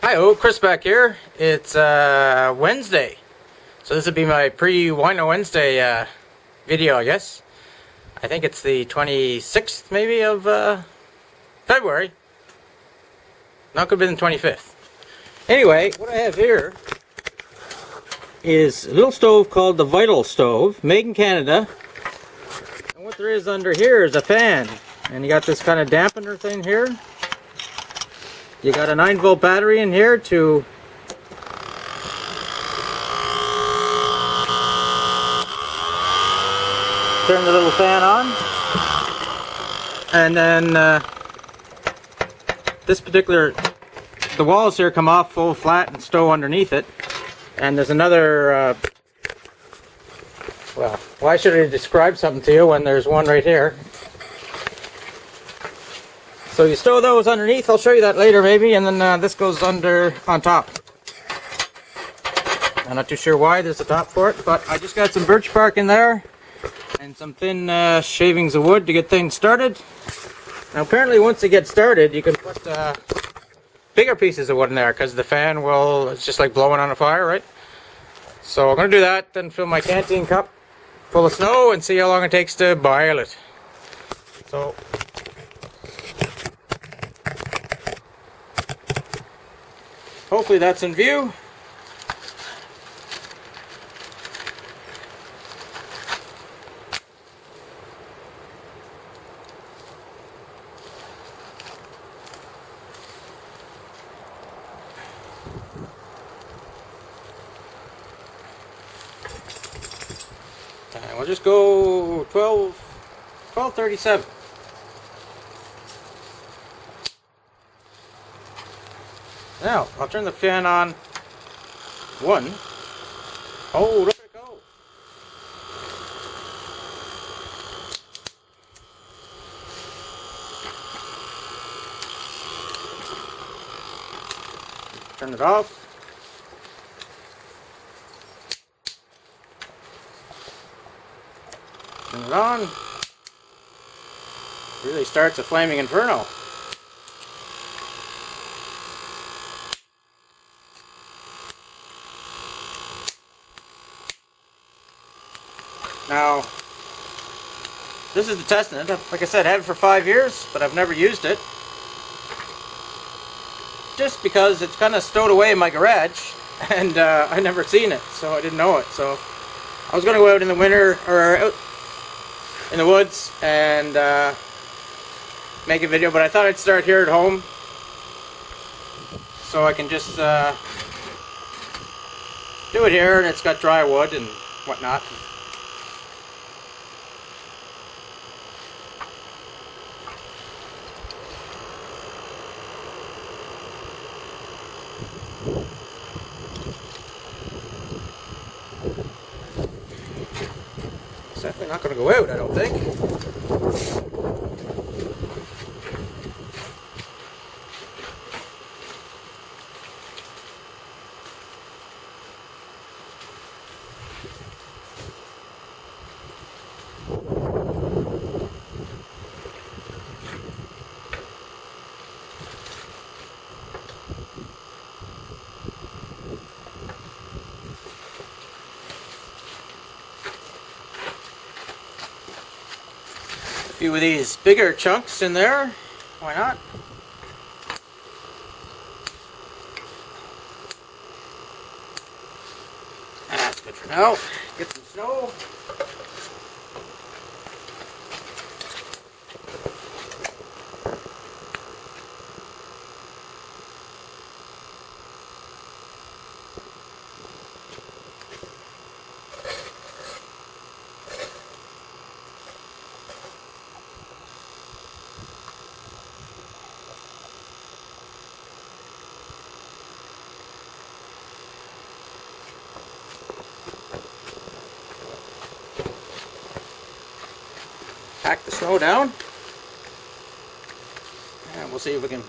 Hi, Chris back here. It's Wednesday, so this would be my pre-Wino Wednesday video, I guess. I think it's the 26th, maybe, of February. No, it could have been the 25th. Anyway, what I have here is a little stove called the Vital stove, made in Canada. And what there is under here is a fan, and you got this kind of dampener thing here. You got a 9-volt battery in here to turn the little fan on. And then the walls here come off full flat and stow underneath it. And there's another, well, why should I describe something to you when there's one right here? So you stow those underneath, I'll show you that later maybe, and then this goes on top. I'm not too sure why there's a top for it, but I just got some birch bark in there and some thin shavings of wood to get things started. Now apparently once it gets started you can put bigger pieces of wood in there because the fan it's just like blowing on a fire, right? So I'm going to do that, then fill my canteen cup full of snow and see how long it takes to boil it. So hopefully that's in view. And we'll just go 12:37. Now, I'll turn the fan on. One. Oh, look at it go. Turn it off. Turn it on. Really starts a flaming inferno. Now, this is the testing it. Like I said, I had it for 5 years, but I've never used it. Just because it's kind of stowed away in my garage, and I never seen it, so I didn't know it. So I was going to go out in the winter, or out in the woods, and make a video, but I thought I'd start here at home, so I can just do it here, and it's got dry wood and whatnot. It's definitely not going to go out, I don't think. A few of these bigger chunks in there, why not? That's good for now. Get some snow. Pack the snow down, and we'll see if we can.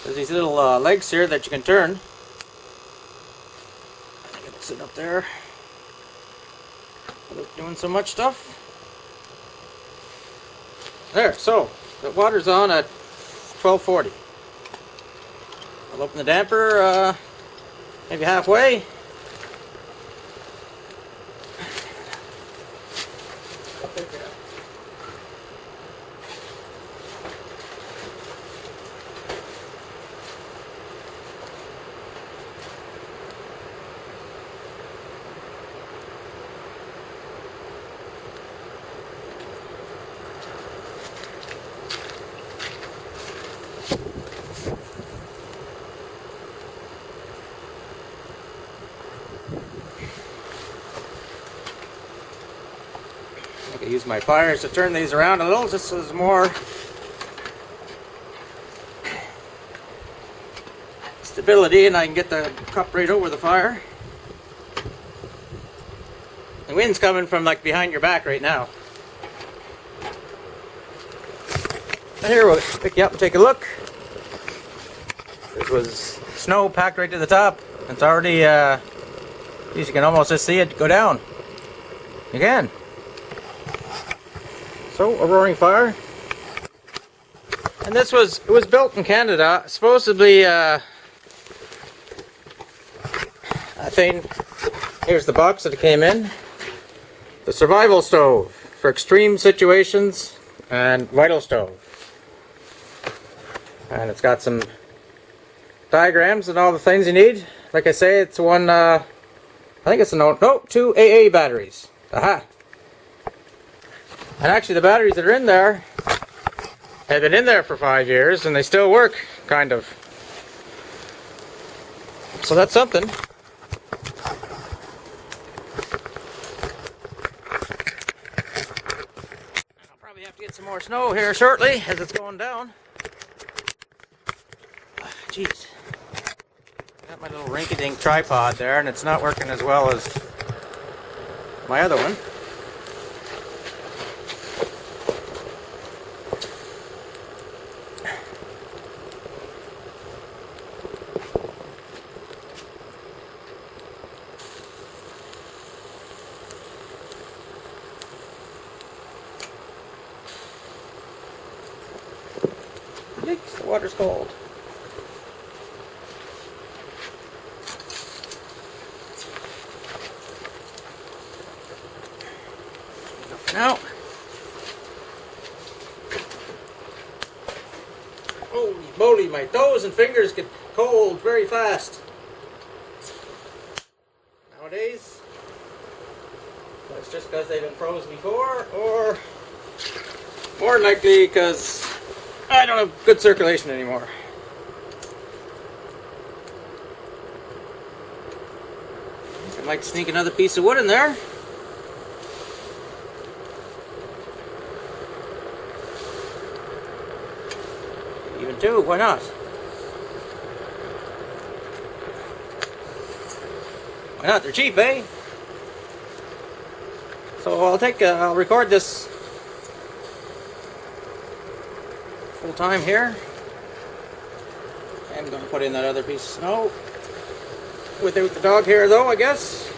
There's these little legs here that you can turn. I think it'll sit up there without doing so much stuff. There, so the water's on at 1240. I'll open the damper maybe halfway. I can use my pliers to turn these around a little just so there's more stability and I can get the cup right over the fire. The wind's coming from like behind your back right now. And here we'll pick you up and take a look. This was snow packed right to the top. It's already, you can almost just see it go down. You can. So, a roaring fire. And it was built in Canada. Supposedly, I think, here's the box that it came in. The survival stove for extreme situations and vital stove. And it's got some diagrams and all the things you need. Like I say, it's one, I think it's two AA batteries. Aha! And actually the batteries that are in there have been in there for 5 years and they still work, kind of. So that's something. I'll probably have to get some more snow here shortly as it's going down. Jeez. Got my little rinky-dink tripod there and it's not working as well as my other one. Yikes, the water's cold. Now, holy moly, my toes and fingers get cold very fast nowadays. That's just because they've been frozen before, or more likely because I don't have good circulation anymore. I might sneak another piece of wood in there. Even two, why not? Why not? They're cheap, eh? So I'll record this full time here. I'm going to put in that other piece of snow. Without the dog hair though, I guess.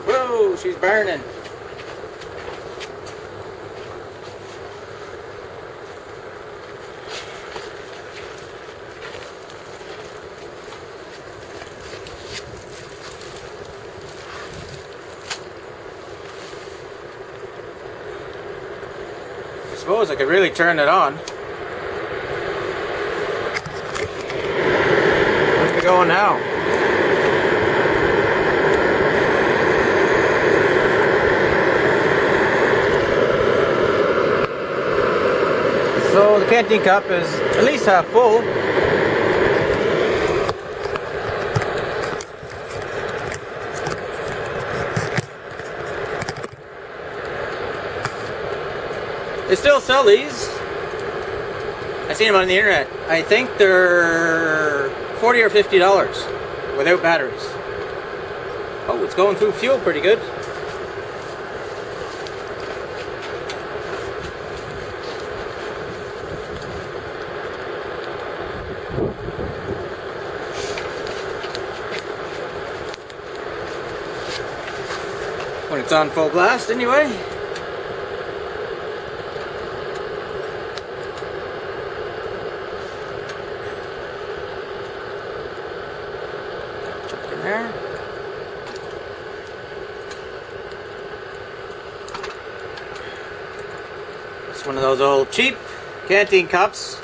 Whoa, she's burning. I suppose I could really turn it on. Where's it going now? So the canteen cup is at least half full. They still sell these. I seen them on the internet. I think they're $40 or $50 without batteries. Oh, it's going through fuel pretty good. when it's on full blast anyway. Chuck in there. It's one of those old cheap canteen cups.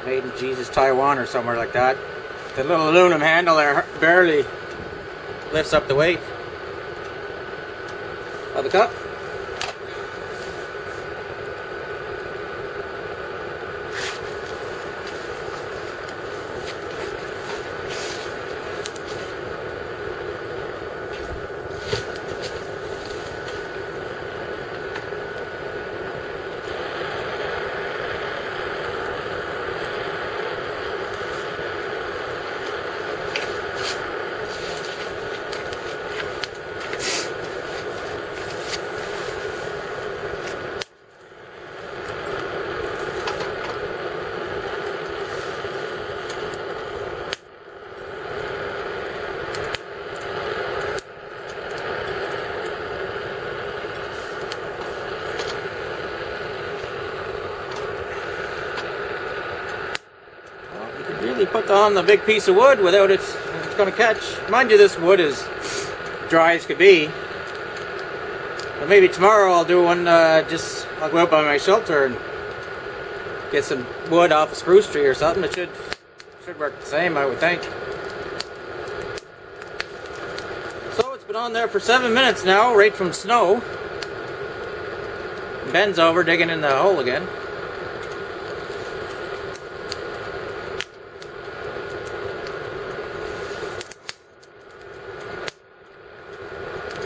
Made in Jesus, Taiwan or somewhere like that. The little aluminum handle there barely lifts up the weight of the cup. Put on the big piece of wood without it's going to catch. Mind you, this wood is dry as could be. But maybe tomorrow I'll do one. I'll go out by my shelter and get some wood off a spruce tree or something. It should work the same, I would think. So it's been on there for 7 minutes now, right from snow. Ben's over digging in the hole again.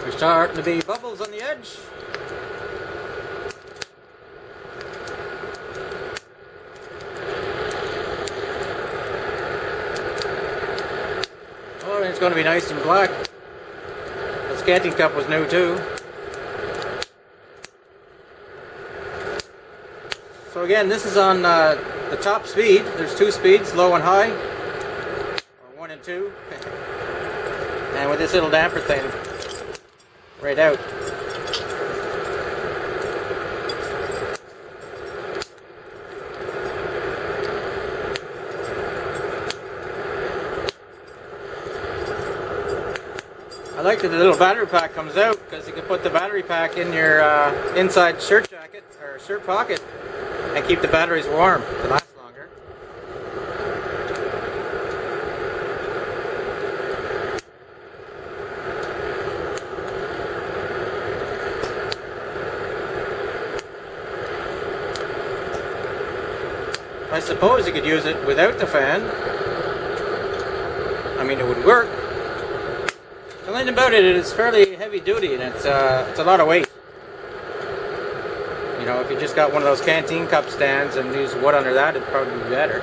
There's starting to be bubbles on the edge. Oh, and it's going to be nice and black. The canteen cup was new too. So again, this is on the top speed. There's two speeds, low and high, or 1 and 2. And with this little damper thing, right out. I like that the little battery pack comes out because you can put the battery pack in your inside shirt jacket or shirt pocket and keep the batteries warm to last longer. I suppose you could use it without the fan. I mean, it would work. The thing about it is fairly heavy duty and it's a lot of weight. You know, if you just got one of those canteen cup stands and use wood under that, it'd probably be better.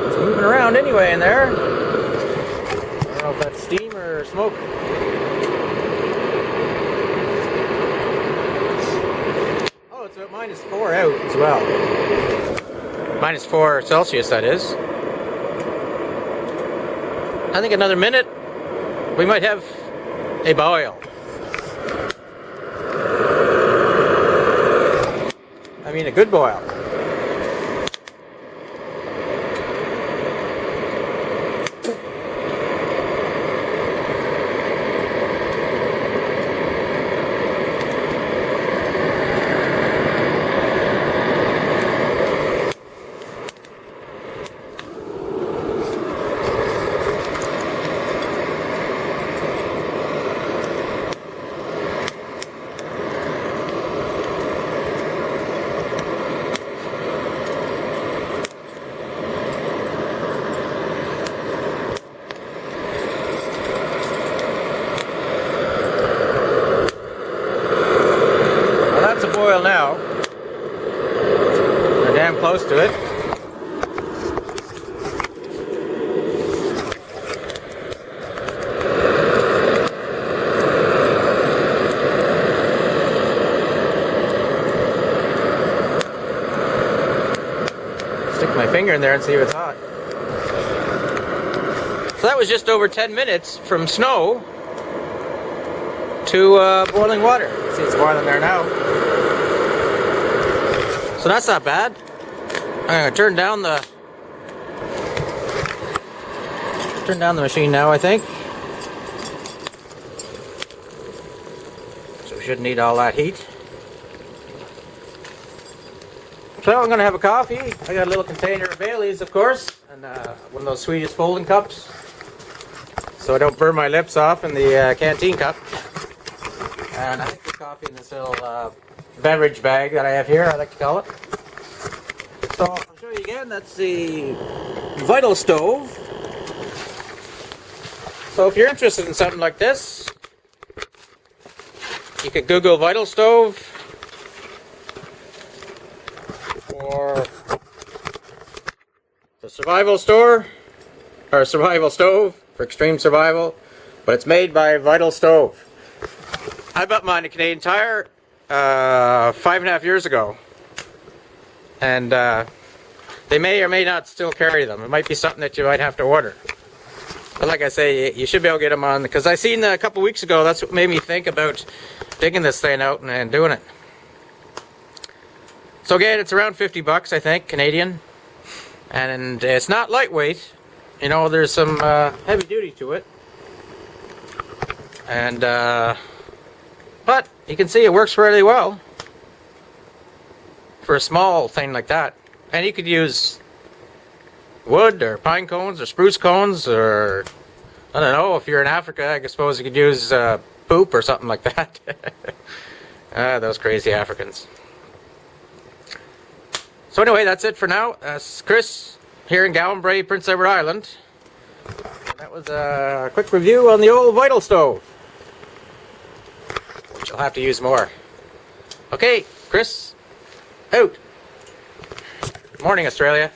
It's moving around anyway in there. I don't know if that's steam or smoke. Oh, it's about -4 out as well. -4 Celsius, that is. I think another minute, we might have a boil. I mean, a good boil. finger in there and see if it's hot. So that was just over 10 minutes from snow to boiling water. See, it's boiling there now. So that's not bad. I'm gonna turn down the machine now, I think. So we shouldn't need all that heat. So I'm gonna have a coffee. I got a little container of Bailey's, of course, and one of those Swedish folding cups, so I don't burn my lips off in the canteen cup. And I think the coffee in this little beverage bag that I have here, I like to call it. So I'll show you again. That's the Vital stove. So if you're interested in something like this, you could Google Vital stove, or the survival store, or survival stove for extreme survival, but it's made by Vital Stove. I bought mine at Canadian Tire 5.5 years ago, and they may or may not still carry them. It might be something that you might have to order. But like I say, you should be able to get them on, because I seen a couple weeks ago, that's what made me think about digging this thing out and doing it. So again, it's around 50 bucks, I think, Canadian. And it's not lightweight. You know, there's some heavy duty to it. And, but you can see it works really well for a small thing like that. And you could use wood or pine cones or spruce cones, or I don't know, if you're in Africa, I suppose you could use poop or something like that. Those crazy Africans. So anyway, that's it for now. Chris here in Galway, Prince Edward Island. That was a quick review on the old Vital stove, which I'll have to use more. Okay, Chris, out. Morning, Australia.